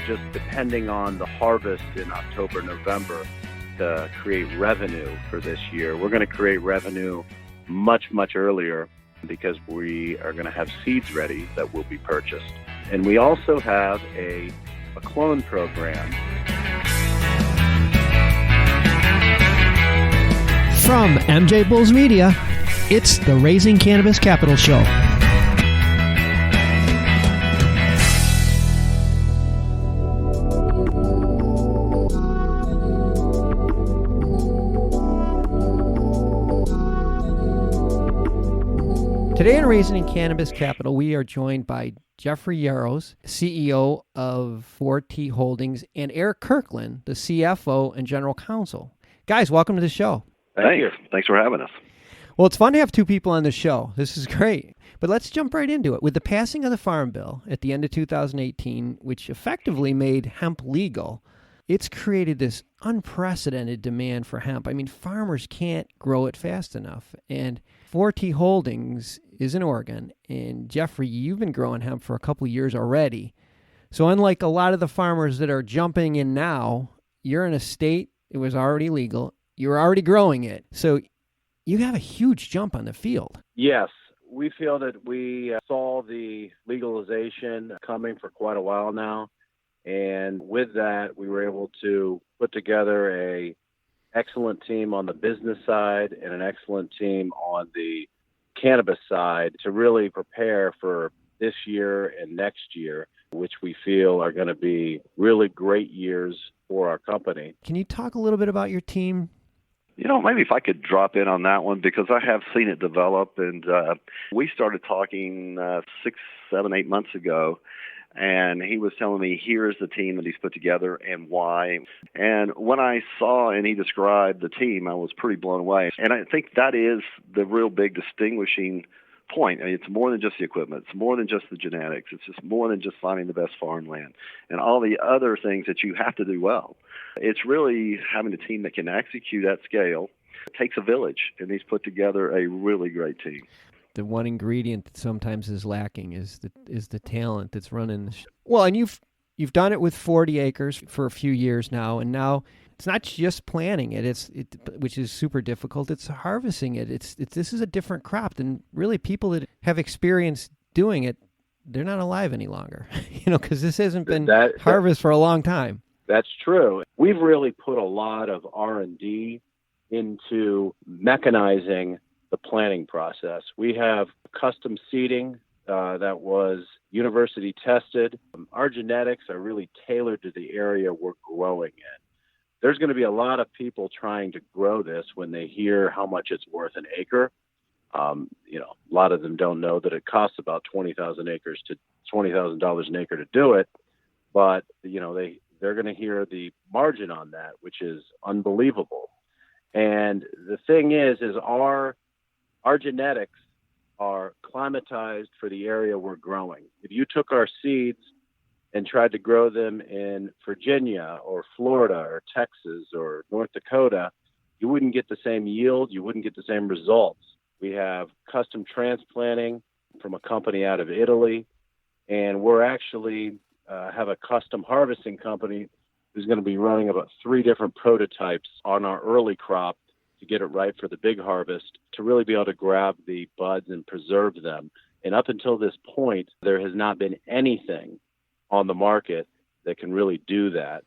just depending on the harvest in October, November to create revenue for this year. We're going to create revenue much, much earlier because we are going to have seeds ready that will be purchased. And we also have a clone program. From MJBulls Media, it's the Raising Cannabis Capital Show. Today on Raising Cannabis Capital, we are joined by Jeffrey Yarosz, CEO of 4T Holdings, and Eric Kirkland, the CFO and General Counsel. Guys, welcome to the show. Thank you. Thanks for having us. Well, it's fun to have two people on the show. This is great. But let's jump right into it. With the passing of the Farm Bill at the end of 2018, which effectively made hemp legal, it's created this unprecedented demand for hemp. I mean, farmers can't grow it fast enough. And 4T Holdings is in Oregon. And Jeffrey, you've been growing hemp for a couple of years already. So unlike a lot of the farmers that are jumping in now, you're in a state it was already legal. You're already growing it. So you have a huge jump on the field. Yes. We feel that we saw the legalization coming for quite a while now. And with that, we were able to put together an excellent team on the business side and an excellent team on the cannabis side to really prepare for this year and next year, which we feel are going to be really great years for our company. Can you talk a little bit about your team? Maybe if I could drop in on that one, because I have seen it develop, and we started talking 6, 7, 8 months ago, and he was telling me, here's the team that he's put together and why. And when I saw and he described the team, I was pretty blown away. And I think that is the real big distinguishing point. I mean, it's more than just the equipment. It's more than just the genetics. It's just more than just finding the best farmland and all the other things that you have to do well. It's really having a team that can execute at scale. It takes a village, and he's put together a really great team. The one ingredient that sometimes is lacking is the talent that's running. Well, and you've done it with 40 acres for a few years now, and now it's not just planting it, which is super difficult. It's harvesting it. This is a different crop than really people that have experience doing it. They're not alive any longer, because this hasn't been harvested for a long time. That's true. We've really put a lot of R&D into mechanizing the planting process. We have custom seeding that was university tested. Our genetics are really tailored to the area we're growing in. There's going to be a lot of people trying to grow this when they hear how much it's worth an acre. A lot of them don't know that it costs about $20,000 an acre to do it, but they're going to hear the margin on that, which is unbelievable. And the thing is our genetics are climatized for the area we're growing. If you took our seeds and tried to grow them in Virginia or Florida or Texas or North Dakota, you wouldn't get the same yield. You wouldn't get the same results. We have custom transplanting from a company out of Italy, and we're actually have a custom harvesting company who's going to be running about 3 different prototypes on our early crop to get it right for the big harvest, to really be able to grab the buds and preserve them. And up until this point, there has not been anything on the market that can really do that.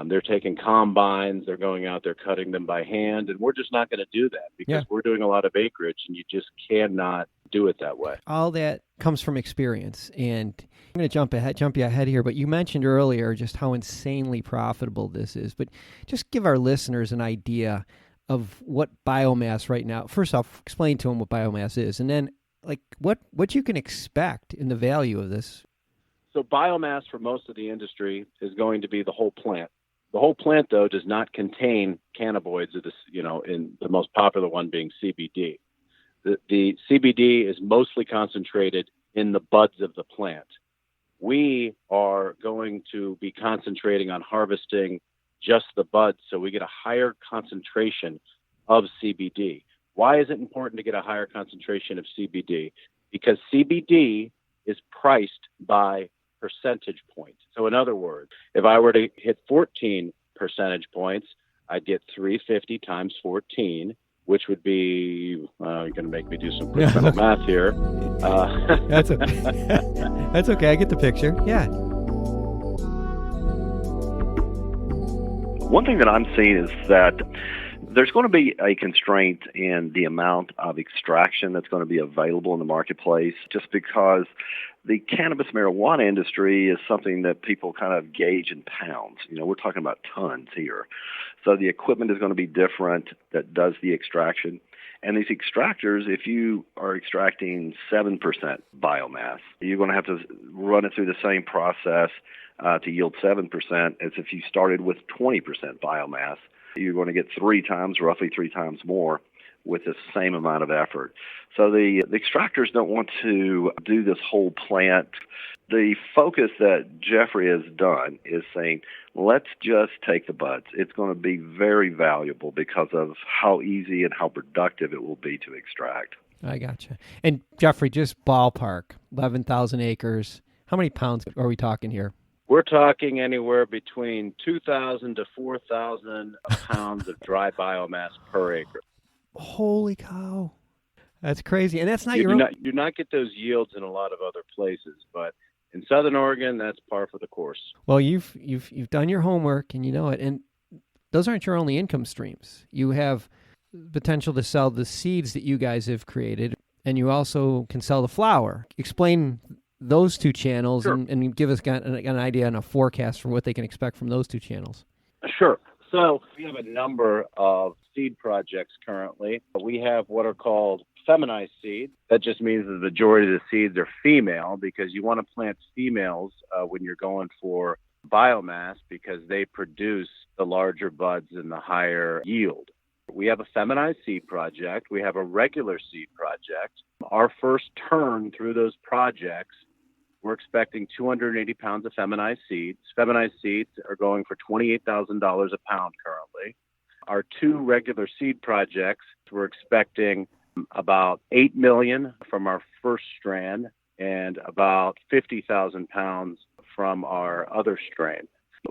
They're taking combines, they're going out, they're cutting them by hand, and we're just not going to do that because we're doing a lot of acreage, and you just cannot do it that way. All that comes from experience, and I'm going to jump you ahead here, but you mentioned earlier just how insanely profitable this is. But just give our listeners an idea of what biomass right now. First off, explain to them what biomass is, and then what you can expect in the value of this. So biomass for most of the industry is going to be the whole plant. The whole plant, though, does not contain cannabinoids, in the most popular one being CBD. The CBD is mostly concentrated in the buds of the plant. We are going to be concentrating on harvesting just the buds, so we get a higher concentration of CBD. Why is it important to get a higher concentration of CBD? Because CBD is priced by percentage point. So in other words, if I were to hit 14 percentage points, I'd get 350 times 14, which would be, you're going to make me do some quick mental math here. That's okay. That's okay. I get the picture. Yeah. One thing that I'm seeing is that there's going to be a constraint in the amount of extraction that's going to be available in the marketplace, just because the cannabis marijuana industry is something that people kind of gauge in pounds. We're talking about tons here. So the equipment is going to be different that does the extraction. And these extractors, if you are extracting 7% biomass, you're going to have to run it through the same process to yield 7% as if you started with 20% biomass. You're going to get roughly three times more with the same amount of effort. So the extractors don't want to do this whole plant. The focus that Jeffrey has done is saying, let's just take the buds. It's going to be very valuable because of how easy and how productive it will be to extract. I gotcha. And Jeffrey, just ballpark, 11,000 acres. How many pounds are we talking here? We're talking anywhere between 2,000 to 4,000 pounds of dry biomass per acre. Holy cow. That's crazy. And that's not You do not get those yields in a lot of other places, but in Southern Oregon, that's par for the course. Well, you've done your homework and you know it. And those aren't your only income streams. You have potential to sell the seeds that you guys have created, and you also can sell the flower. Explain those two channels. Sure. and give us an idea and a forecast for what they can expect from those two channels. Sure. So we have a number of seed projects currently. We have what are called feminized seeds. That just means the majority of the seeds are female, because you want to plant females when you're going for biomass, because they produce the larger buds and the higher yield. We have a feminized seed project. We have a regular seed project. Our first turn through those projects, we're expecting 280 pounds of feminized seeds. Feminized seeds are going for $28,000 a pound currently. Our two regular seed projects, we're expecting about $8 million from our first strand and about 50,000 pounds from our other strain.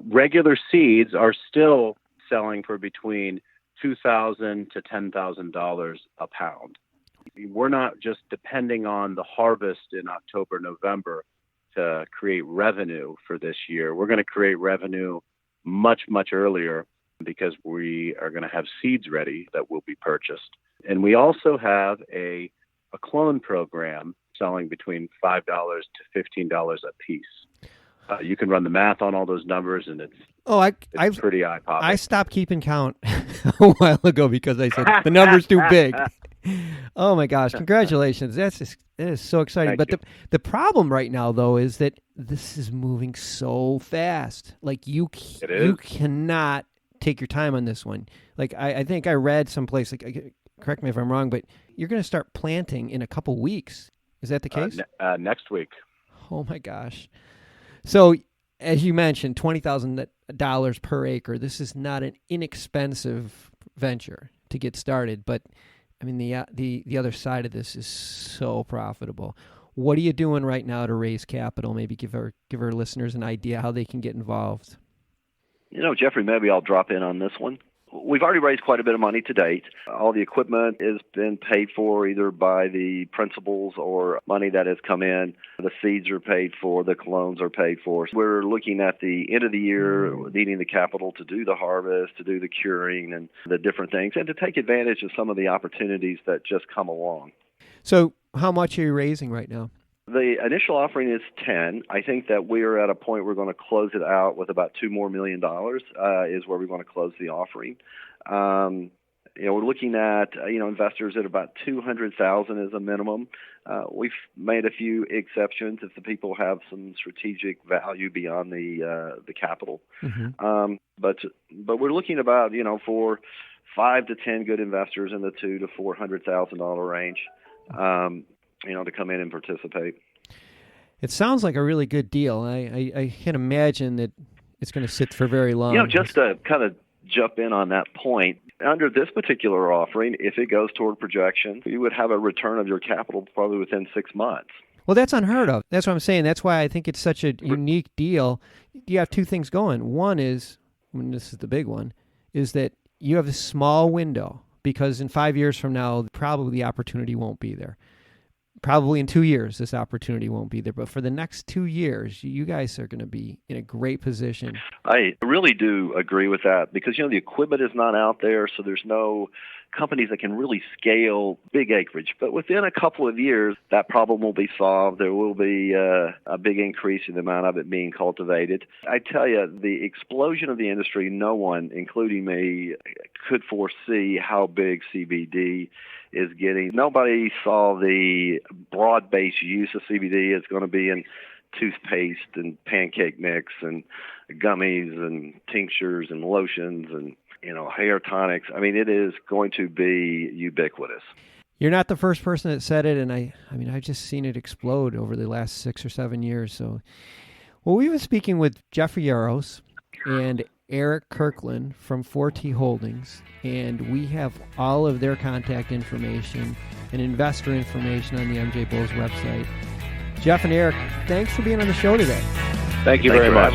Regular seeds are still selling for between $2,000 to $10,000 a pound. We're not just depending on the harvest in October, November to create revenue for this year. We're going to create revenue much, much earlier, because we are going to have seeds ready that will be purchased. And we also have a clone program selling between $5 to $15 a piece. You can run the math on all those numbers, and it's pretty eye-popping. I stopped keeping count a while ago because I said the number's too big. Oh my gosh! Congratulations! That is so exciting. But the problem right now, though, is that this is moving so fast. Like you cannot take your time on this one. Like I think I read someplace. Like, correct me if I'm wrong, but you're going to start planting in a couple weeks. Is that the case? Next week. Oh my gosh! So, as you mentioned, $20,000 per acre. This is not an inexpensive venture to get started, but I mean the other side of this is so profitable. What are you doing right now to raise capital? Maybe give our listeners an idea how they can get involved. Jeffrey, maybe I'll drop in on this one. We've already raised quite a bit of money to date. All the equipment has been paid for either by the principals or money that has come in. The seeds are paid for. The clones are paid for. We're looking at the end of the year, needing the capital to do the harvest, to do the curing and the different things, and to take advantage of some of the opportunities that just come along. So how much are you raising right now? The initial offering is 10. I think that we're at a point we're going to close it out with about $2 more million is where we're going to close the offering. We're looking at investors at about $200,000 as a minimum. We've made a few exceptions if the people have some strategic value beyond the capital. Mm-hmm. But we're looking about for 5 to 10 good investors in the $200,000 to $400,000 range. To come in and participate. It sounds like a really good deal. I can't imagine that it's going to sit for very long. Just to kind of jump in on that point, under this particular offering, if it goes toward projection, you would have a return of your capital probably within 6 months. Well, that's unheard of. That's what I'm saying. That's why I think it's such a unique deal. You have two things going. One is, and this is the big one, is that you have a small window because in 5 years from now, probably the opportunity won't be there. Probably in 2 years, this opportunity won't be there. But for the next 2 years, you guys are going to be in a great position. I really do agree with that because, the equipment is not out there, so there's no companies that can really scale big acreage. But within a couple of years, that problem will be solved. There will be a big increase in the amount of it being cultivated. I tell you, the explosion of the industry, no one, including me, could foresee how big CBD is getting. Nobody saw the broad-based use of CBD is going to be in toothpaste and pancake mix and gummies and tinctures and lotions and hair tonics. I mean, it is going to be ubiquitous. You're not the first person that said it, and I've just seen it explode over the last 6 or 7 years. So, well, we've been speaking with Jeffrey Yarosz and Eric Kirkland from 4T Holdings, and we have all of their contact information and investor information on the MJBulls website. Jeff and Eric, thanks for being on the show today. Thank you very much.